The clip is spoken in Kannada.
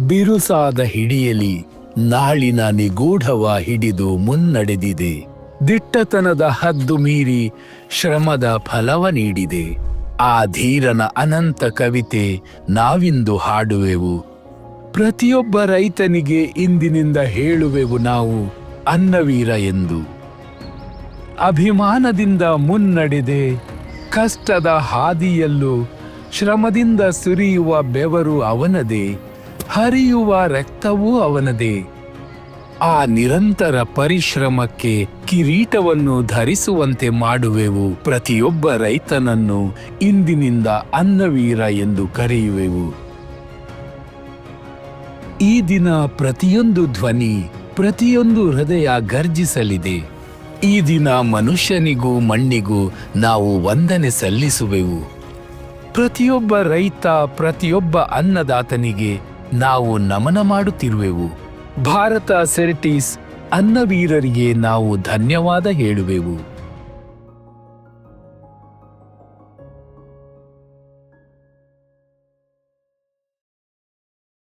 ಬಿರುಸಾದ ಹಿಡಿಯಲಿ ನಾಳಿನ ನಿಗೂಢವ ಹಿಡಿದು ಮುನ್ನಡೆದಿದೆ. ದಿಟ್ಟತನದ ಹದ್ದು ಮೀರಿ ಶ್ರಮದ ಫಲವ ನೀಡಿದೆ. ಆ ಧೀರನ ಅನಂತ ಕವಿತೆ ನಾವಿಂದು ಹಾಡುವೆವು. ಪ್ರತಿಯೊಬ್ಬ ರೈತನಿಗೆ ಇಂದಿನಿಂದ ಹೇಳುವೆವು ನಾವು ಅನ್ನವೀರ ಎಂದು. ಅಭಿಮಾನದಿಂದ ಮುನ್ನಡೆದೆ ಕಷ್ಟದ ಹಾದಿಯಲ್ಲೂ ಶ್ರಮದಿಂದ ಸುರಿಯುವ ಬೆವರು ಅವನದೇ, ಹರಿಯುವ ರಕ್ತವೂ ಅವನದೇ. ಆ ನಿರಂತರ ಪರಿಶ್ರಮಕ್ಕೆ ಕಿರೀಟವನ್ನು ಧರಿಸುವಂತೆ ಮಾಡುವೆವು. ಪ್ರತಿಯೊಬ್ಬ ರೈತನನ್ನು ಇಂದಿನಿಂದ ಅನ್ನವೀರ ಎಂದು ಕರೆಯುವೆವು. ಈ ದಿನ ಪ್ರತಿಯೊಂದು ಧ್ವನಿ, ಪ್ರತಿಯೊಂದು ಹೃದಯ ಗರ್ಜಿಸಲಿದೆ. ಈ ದಿನ ಮನುಷ್ಯನಿಗೂ ಮಣ್ಣಿಗೂ ನಾವು ವಂದನೆ ಸಲ್ಲಿಸುವೆವು. ಪ್ರತಿಯೊಬ್ಬ ರೈತ, ಪ್ರತಿಯೊಬ್ಬ ಅನ್ನದಾತನಿಗೆ ನಾವು ನಮನ ಮಾಡುತ್ತಿರುವೆವು. ಭಾರತ ಸೆರಿಟೀಸ್ ಅನ್ನವೀರರಿಗೆ ನಾವು ಧನ್ಯವಾದ ಹೇಳುವೆವು.